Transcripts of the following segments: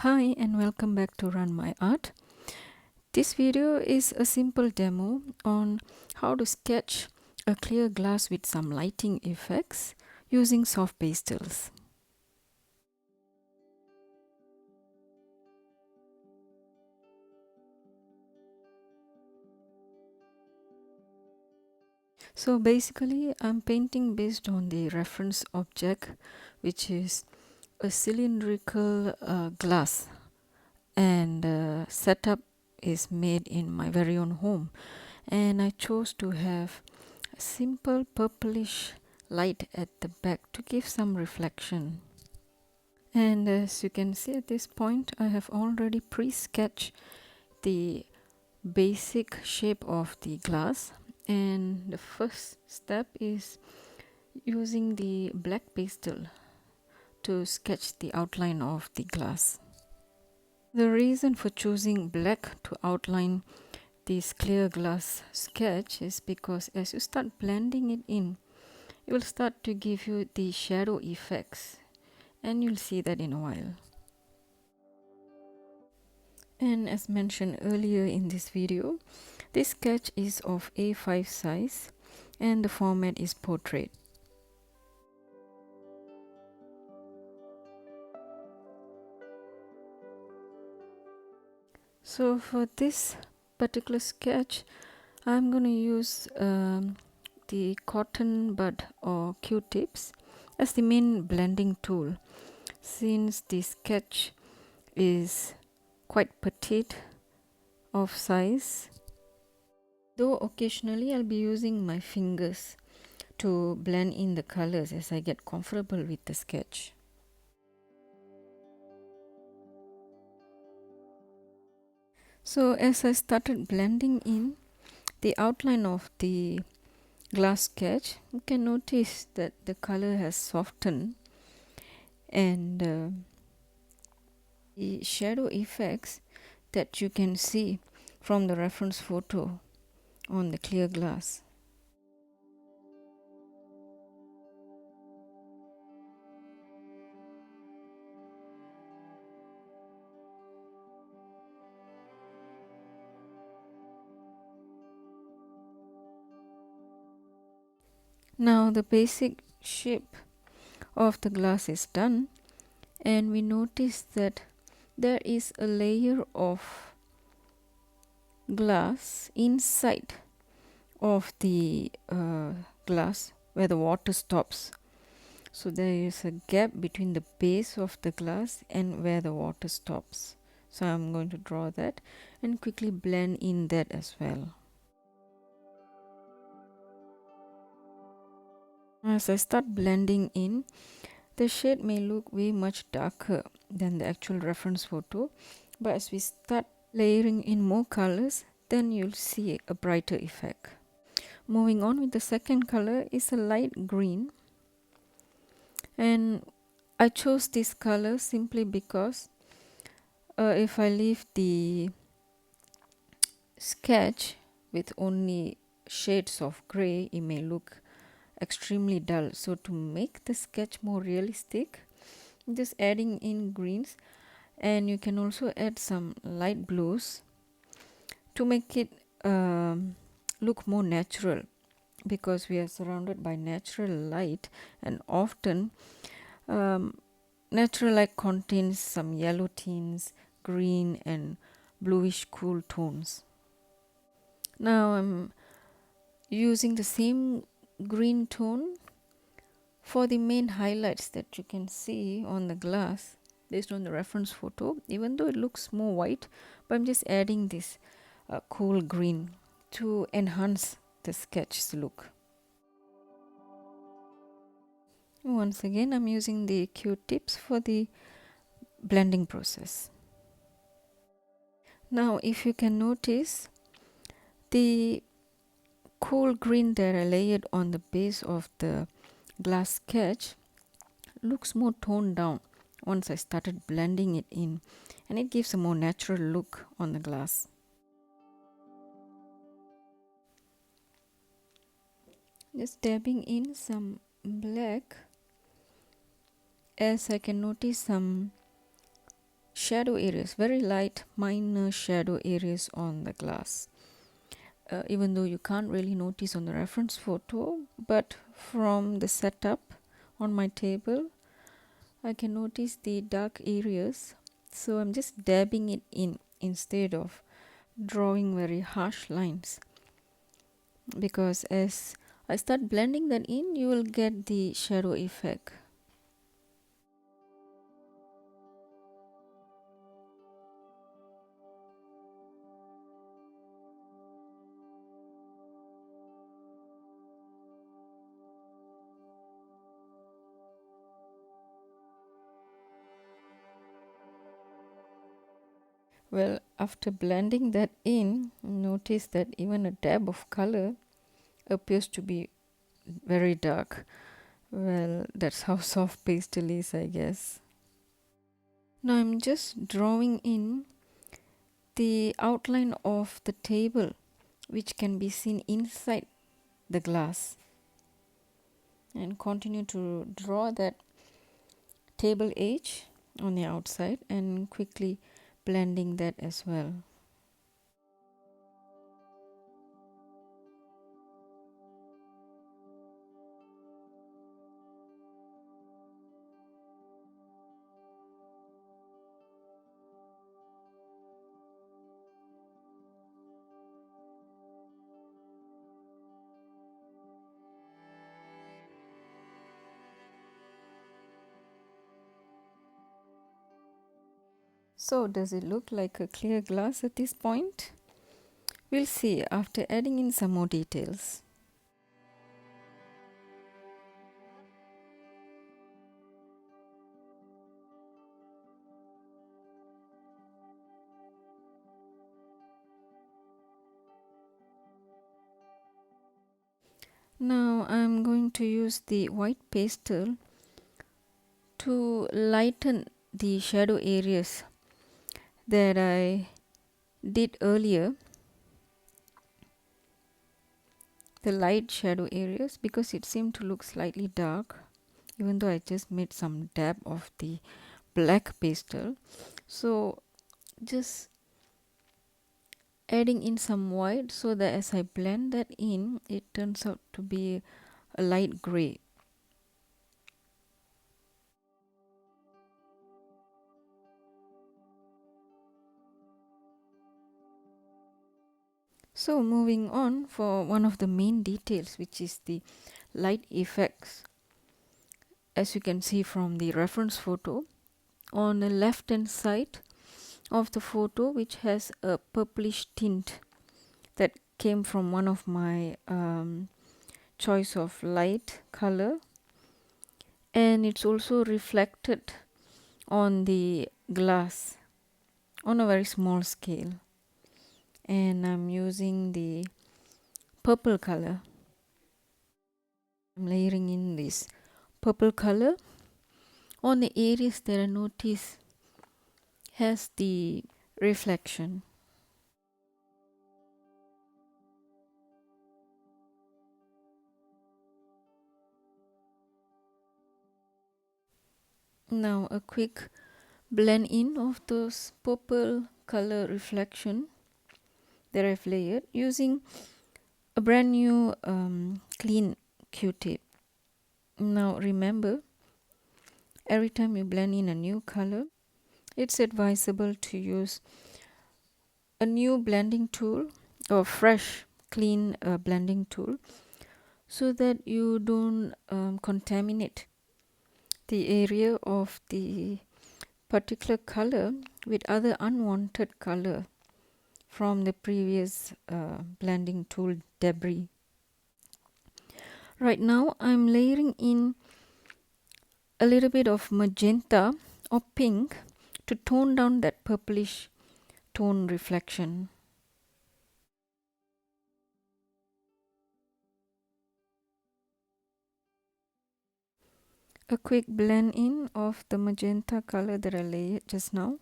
Hi and welcome back to Run My Art. This video is a simple demo on how to sketch a clear glass with some lighting effects using soft pastels. So basically I'm painting based on the reference object, which is a cylindrical glass, and setup is made in my very own home, and I chose to have a simple purplish light at the back to give some reflection. And as you can see at this point, I have already pre-sketched the basic shape of the glass, and the first step is using the black pastel to sketch the outline of the glass. The reason for choosing black to outline this clear glass sketch is because as you start blending it in, it will start to give you the shadow effects, and you'll see that in a while. And as mentioned earlier in this video, this sketch is of A5 size and the format is portrait. So for this particular sketch, I'm going to use the cotton bud or Q-tips as the main blending tool, since the sketch is quite petite of size, though occasionally I'll be using my fingers to blend in the colors as I get comfortable with the sketch. So as I started blending in the outline of the glass sketch, you can notice that the color has softened, and the shadow effects that you can see from the reference photo on the clear glass. Now the basic shape of the glass is done, and we notice that there is a layer of glass inside of the glass where the water stops. So there is a gap between the base of the glass and where the water stops. So I'm going to draw that and quickly blend in that as well. As I start blending in, the shade may look way much darker than the actual reference photo, but as we start layering in more colors, then you'll see a brighter effect. Moving on with the second color is a light green, and I chose this color simply because if I leave the sketch with only shades of gray, it may look extremely dull. So to make the sketch more realistic, I'm just adding in greens, and you can also add some light blues to make it look more natural, because we are surrounded by natural light, and often natural light contains some yellow tints, green and bluish cool tones. Now I'm using the same green tone for the main highlights that you can see on the glass based on the reference photo, even though it looks more white, but I'm just adding this cool green to enhance the sketch's look. Once again, I'm using the Q-tips for the blending process. Now if you can notice, the cool green that I layered on the base of the glass sketch looks more toned down once I started blending it in, and it gives a more natural look on the glass. Just dabbing in some black, as I can notice some shadow areas, very light minor shadow areas on the glass. Even though you can't really notice on the reference photo, but from the setup on my table I can notice the dark areas. So I'm just dabbing it in instead of drawing very harsh lines, because as I start blending that in, you will get the shadow effect. Well, after blending that in, notice that even a dab of color appears to be very dark. Well, that's how soft pastel is, I guess. Now I'm just drawing in the outline of the table, which can be seen inside the glass, and continue to draw that table edge on the outside and quickly blending that as well. So does it look like a clear glass at this point? We'll see after adding in some more details. Now I'm going to use the white pastel to lighten the shadow areas that I did earlier, the light shadow areas, because it seemed to look slightly dark even though I just made some dab of the black pastel. So just adding in some white so that as I blend that in, it turns out to be a light gray. So moving on for one of the main details, which is the light effects. As you can see from the reference photo, on the left hand side of the photo, which has a purplish tint that came from one of my choice of light color, and it's also reflected on the glass on a very small scale, and I'm using the purple color. I'm layering in this purple color on the areas that I notice has the reflection. Now a quick blend in of those purple color reflection that I've layered using a brand new clean Q-tip. Now remember, every time you blend in a new color, it's advisable to use a new blending tool or fresh clean blending tool so that you don't contaminate the area of the particular color with other unwanted color from the previous blending tool debris. Right now I'm layering in a little bit of magenta or pink to tone down that purplish tone reflection. A quick blend in of the magenta color that I layered just now.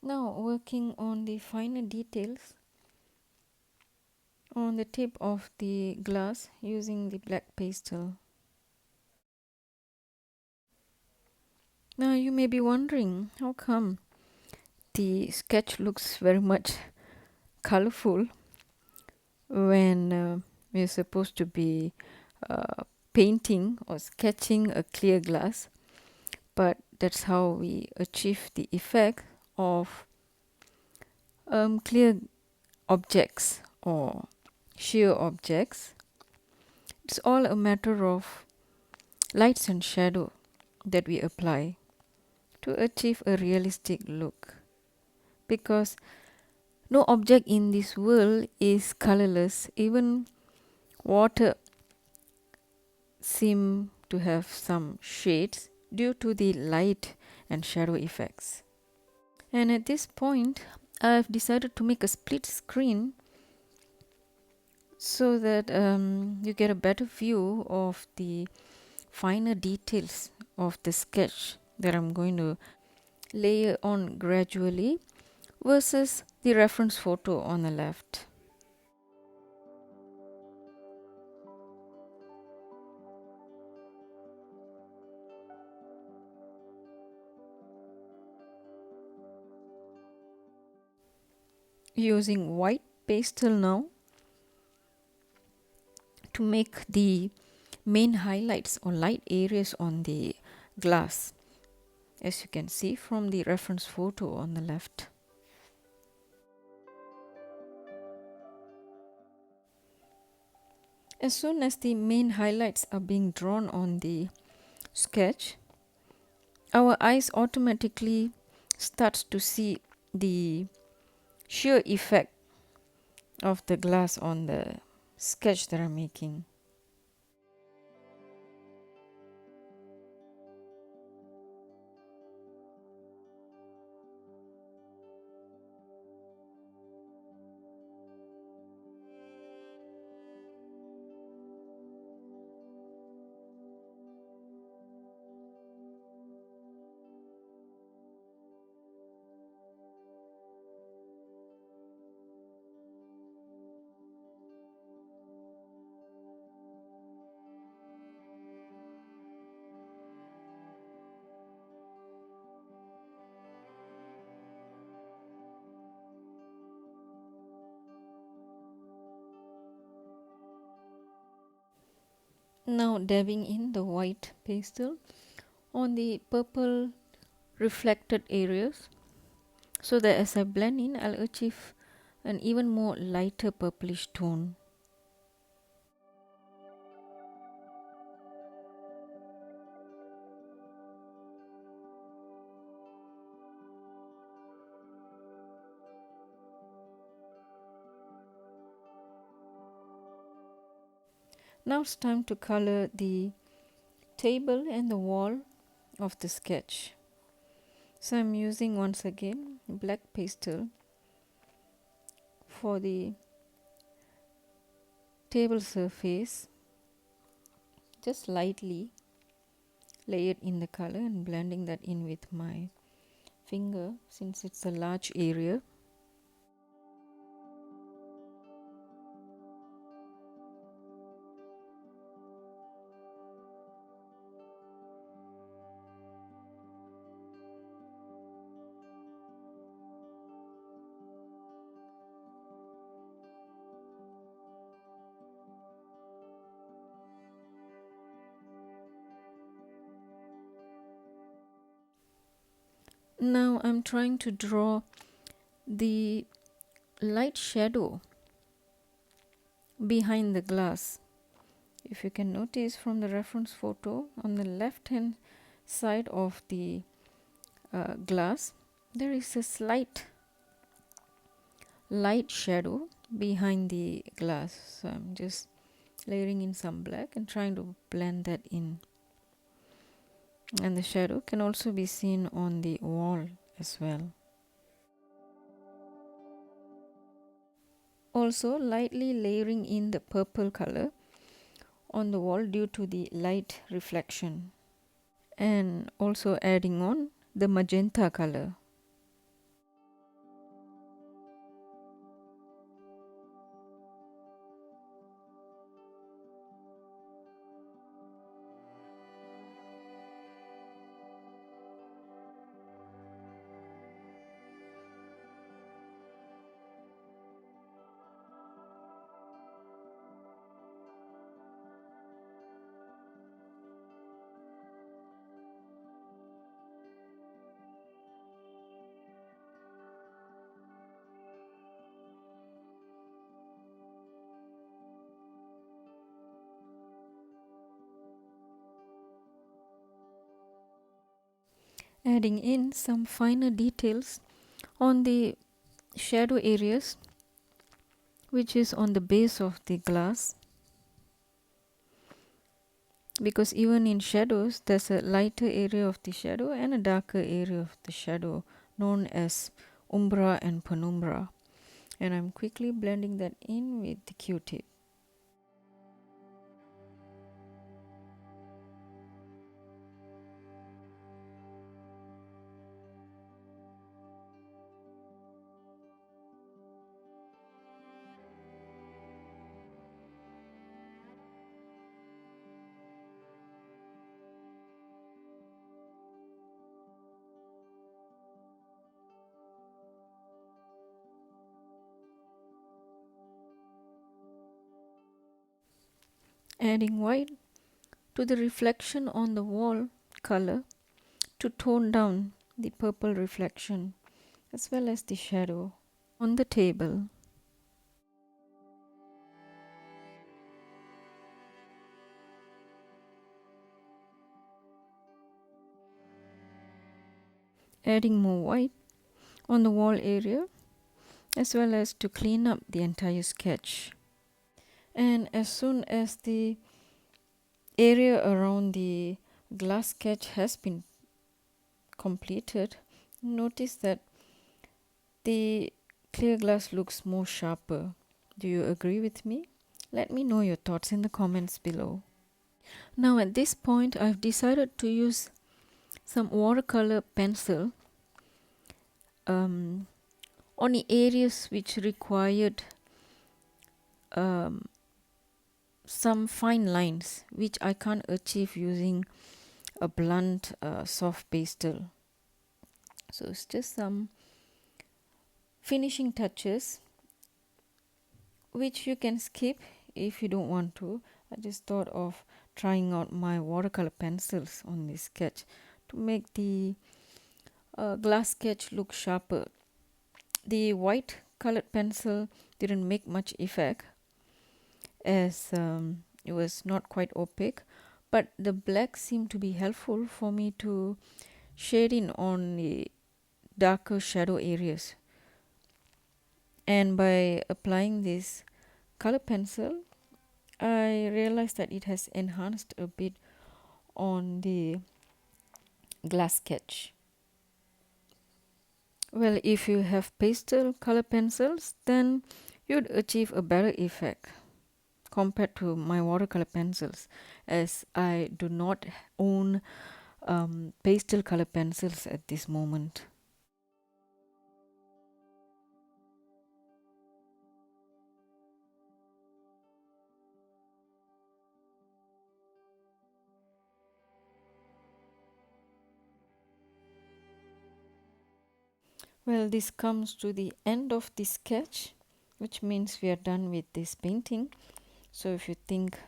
Now working on the finer details on the tip of the glass using the black pastel. Now you may be wondering how come the sketch looks very much colorful when we're supposed to be painting or sketching a clear glass, but that's how we achieve the effect of clear objects or sheer objects. It's all a matter of lights and shadow that we apply to achieve a realistic look, because no object in this world is colorless. Even water seem to have some shades due to the light and shadow effects. And at this point I've decided to make a split screen so that you get a better view of the finer details of the sketch that I'm going to layer on gradually versus the reference photo on the left. Using white pastel now to make the main highlights or light areas on the glass, as you can see from the reference photo on the left. As soon as the main highlights are being drawn on the sketch, our eyes automatically starts to see the sheer effect of the glass on the sketch that I'm making. Now dabbing in the white pastel on the purple reflected areas, so that as I blend in I'll achieve an even more lighter purplish tone. Now it's time to color the table and the wall of the sketch. So I'm using once again black pastel for the table surface, just lightly lay it in the color and blending that in with my finger since it's a large area. Now I'm trying to draw the light shadow behind the glass. If you can notice from the reference photo, on the left hand side of the glass there is a slight light shadow behind the glass. So I'm just layering in some black and trying to blend that in. And the shadow can also be seen on the wall as well. Also lightly layering in the purple color on the wall due to the light reflection, and also adding on the magenta color. adding in some finer details on the shadow areas, which is on the base of the glass, because even in shadows there's a lighter area of the shadow and a darker area of the shadow known as umbra and penumbra, and I'm quickly blending that in with the Q-tip. Adding white to the reflection on the wall color to tone down the purple reflection as well as the shadow on the table. Adding more white on the wall area as well as to clean up the entire sketch. And as soon as the area around the glass sketch has been completed, notice that the clear glass looks more sharper. Do you agree with me? Let me know your thoughts in the comments below. Now at this point I've decided to use some watercolor pencil on the areas which required some fine lines which I can't achieve using a blunt soft pastel. So it's just some finishing touches which you can skip if you don't want to. I just thought of trying out my watercolor pencils on this sketch to make the glass sketch look sharper. The white colored pencil didn't make much effect as it was not quite opaque, but the black seemed to be helpful for me to shade in on the darker shadow areas. And by applying this color pencil, I realized that it has enhanced a bit on the glass sketch. Well, if you have pastel color pencils, then you'd achieve a better effect compared to my watercolor pencils, as I do not own pastel color pencils at this moment. Well, this comes to the end of the sketch, which means we are done with this painting. So if you think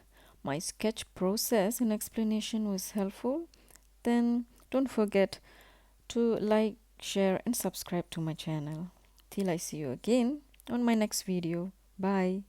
my sketch process and explanation was helpful, then don't forget to like, share and subscribe to my channel. Till I see you again on my next video. Bye.